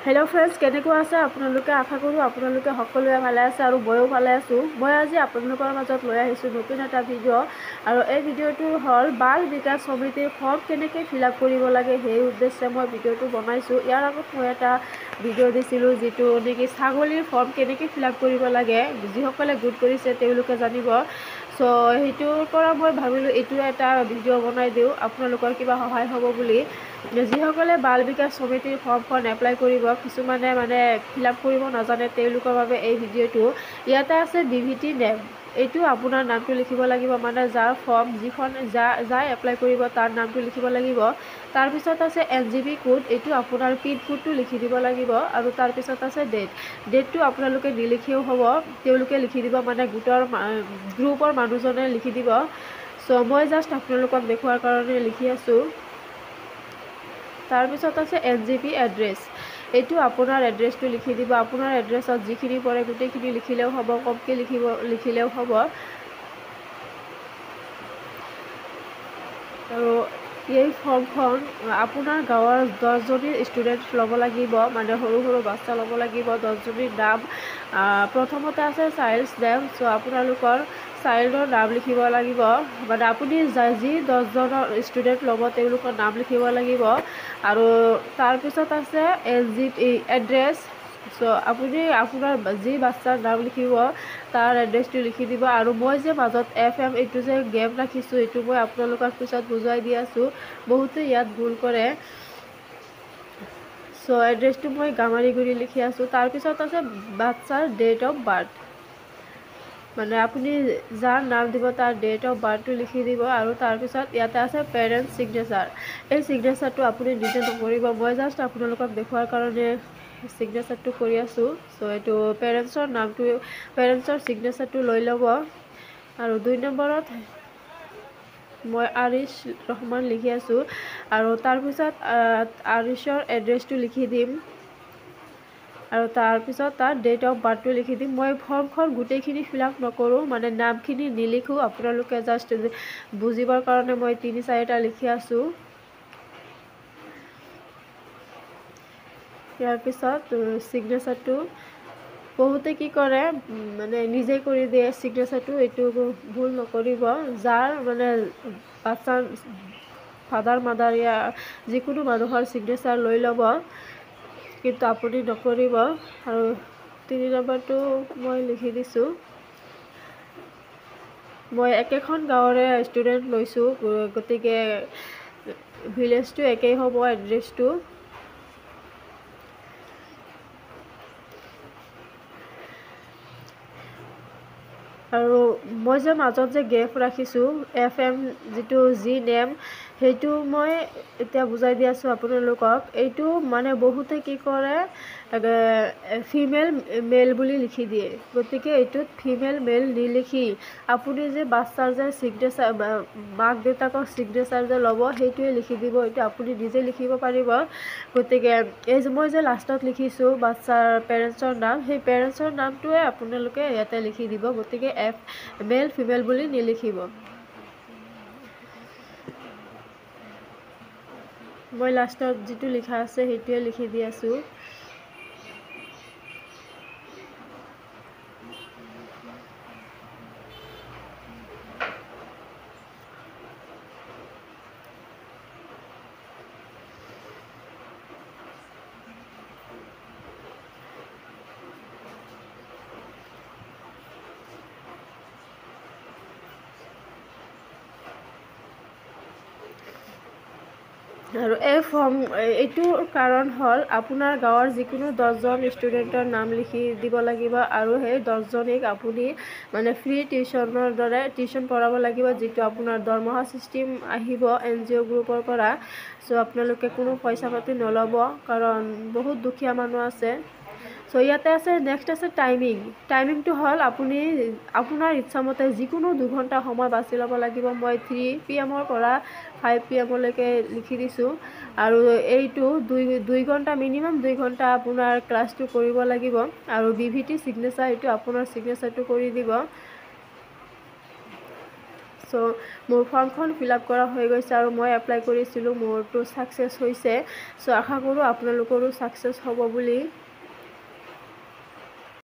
Hello friends केनेको आछे आपनालोके आशा करूँ आपनालोके सकलोवे भाले आछे आरो मयो भाले आछो মই আজি आपनालोকৰ মাজত লৈ আহিছো নতুন এটা ভিডিও আৰু এই ভিডিওটো হল বাল বিকাশ সমিতিৰ ফৰ্ম কেনেকৈ ফিল আপ কৰিব লাগে সেই উদ্দেশ্যে মই ভিডিওটো বনাইছো ইয়াৰ আগত মই এটা ভিডিও দিছিলো যেটো নেকি ছাগলীৰ ফৰ্ম কেনেকৈ ফিল আপ কৰিব লাগে যিসকলে গোট কৰিছে তেওঁলোকে জানিব সো হেতুৰ পৰা মই ভাবিলো এটো এটা ভিডিও বনাই দিও আপোনালোকৰ কিবা সহায় হ'ব বুলি যিসকলে বাল বিকাশ সমিতিৰ ফৰ্মখন এপ্লাই কৰিব কিছুমানে মানে ফিল আপ কৰিব নাজানে তেওঁলোকৰ বাবে এই ভিডিওটো ইয়াতে আছে বিভিটি নেম এইটো আপোনাৰ নামটো লিখিব লাগিব মানে যাৰ ফৰ্ম যিখন যাই এপ্লাই কৰিব তাৰ নামটো লিখিব লাগিব তাৰ পিছত আছে এনজিবি কোড এইটো আপোনাৰ পিন কোডটো লিখি দিব লাগিব আৰু তাৰ পিছত আছে ডেটটো আপোনালোকে নিলিখিও হ'ব তেওঁলোকে লিখি দিব মানে গ্ৰুপৰ মানুহজনে লিখি দিব সো মই জাস্ট আপোনালোকক দেখুৱাৰ কাৰণে লিখি আছো তাৰ পিছত আছে এনজিপি এড্ৰেছ এইটো আপোনাৰ এড্ৰেছটো লিখি দিব আপোনাৰ এড্ৰেছত যিখিনি পৰে গোটেইখিনি লিখিলেও হ'ব কমকে লিখিলেও হ'ব আৰু এই ফৰ্মখন আপোনাৰ গাঁৱৰ 10 জনী ষ্টুডেন্ট ল'ব লাগিব মানে সৰু সৰু বাচ্চা ল'ব লাগিব 10 জনীৰ নাম প্ৰথমতে আছে চাইল্ডছ নেম সো আপোনালোকৰ চাইল্ডৰ নাম লিখিব লাগিব মানে আপুনি যি 10 জনৰ ষ্টুডেন্ট ল'ব তেওঁলোকৰ নাম লিখিব লাগিব আৰু তাৰ পিছত আছে এনজিপি এড্ৰেছ সো আপুনি আপোনাৰ যি বাচ্চাৰ নাম লিখিব তাৰ এড্ৰেছটো লিখি দিব আৰু মই যে মাজত FM এইটো যে গেম ৰাখিছো এইটো মই আপোনালোকক পিছত বুজাই দি আছো বহুতে ইয়াত ভুল কৰে সো এড্ৰেছটো মই গামাৰিগুৰি লিখি আছো তাৰ পিছত আছে বাচ্চাৰ ডেট অফ বাৰ্থ মানে আপুনি যাৰ নাম দিব তাৰ ডেট অফ বাৰ্থটো লিখি দিব আৰু তাৰ পিছত ইয়াতে আছে পেৰেন্টছ সিগনেচাৰ এই সিগনেচাৰটো আপুনি নিজে নকৰিব মই জাস্ট আপোনালোকক দেখুৱাৰ কাৰণে সিগনেচাৰটো কৰি আছো সো এটো পেৰেন্টছৰ নামটো পেৰেন্টছৰ সিগনেচাৰটো লৈ ল'ব আৰু 2 নম্বৰত মই আৰিশ ৰহমান লিখি আছো আৰু তাৰ পিছত আৰিশৰ এড্ৰেছটো লিখি দিম আৰু তাৰ পিছত তাৰ ডেট অফ বাৰ্থটো লিখি দিম মই ফৰ্মখন গোটেইখিনি ফিল আপ নকৰো মানে নামখিনি নিলিখো আপোনালোকে জাস্ট বুজিবৰ কাৰণে মই 3-4টা লিখি আছো ইয়াৰ পিছত সিগনেচাৰটো বহুতে কি কৰে মানে নিজে কৰি দিয়ে সিগনেচাৰটো এইটো ভুল নকৰিব যাৰ মানে বাচ্চাৰ ফাদাৰ মাদাৰ ইয়া যিকোনো মানুহৰ সিগনেচাৰ লৈ ল'ব কিন্তু আপুনি নকৰিব আৰু 3 নম্বৰটো মই লিখি দিছো মই একেখন গাঁৱৰে ষ্টুডেন্ট লৈছো গতিকে ভিলেজটো একেই হ'ব এড্ৰেছটো আৰু মই যে মাজত যে গেপ ৰাখিছো FM যেটো জি নেম হেতু মই এতিয়া বুজাই দি আছো আপোনালোকক এইটো মানে বহুতে কি কৰে ফিমেল মেল বুলি লিখি দিয়ে গতিকে এইটোত ফিমেল মেল নিলিখি আপুনি যে বাচ্চাৰ যে সিগনেচাৰ মাক দেউতাকৰ সিগনেচাৰ যে ল'ব হেতুৱে লিখি দিব এইটো আপুনি নিজে লিখিব পাৰিব গতিকে এই যে মই যে লাষ্টত লিখিছো বাচ্চাৰ পেৰেন্টছৰ নাম সেই পেৰেন্টছৰ নামটোৱে আপোনালোকে ইয়াতে লিখি দিব গতিকে মেল ফিমেল বুলি নিলিখিব মই লাষ্টত যেটো লিখা আছে হেতুৱে লিখি দি আছো আৰু এই ফৰ্ম এইটোৰ কাৰণ হল আপোনাৰ গাঁৱৰ যিকোনো 10 জন ষ্টুডেন্টৰ নাম লিখি দিব লাগিব আৰু সেই 10 জনীক আপুনি মানে ফ্ৰী টিউচনৰ দৰে টিউচন পঢ়াব লাগিব যেটো আপোনাৰ দৰমহা সিস্টেম আহিব NGO গ্ৰুপৰ পৰা সো আপোনালোকে কোনো পইচা পাতি নলব কাৰণ বহুত দুখীয়া মানুহ আছে সো ইয়াতে আছে নেক্সট আছে টাইমিংটো হল আপুনি আপোনাৰ ইচ্ছামতে যিকোনো 2 ঘণ্টা সময় বাছি ল'ব লাগিব মই 3 PM ৰ পৰা 5 PM লৈকে লিখি দিছো আৰু এইটো 2 ঘণ্টা মিনিমাম 2 ঘণ্টা আপোনাৰ ক্লাছটো কৰিব লাগিব আৰু বিভিটি সিগনেচাৰ এইটো আপোনাৰ সিগনেচাৰটো কৰি দিব চ' মোৰ ফৰ্মখন ফিল আপ কৰা হৈ গৈছে আৰু মই এপ্লাই কৰিছিলোঁ, মোৰতো ছাকচেছ হৈছে। চ' আশা কৰোঁ আপোনালোকৰো ছাকচেছ হ'ব বুলি।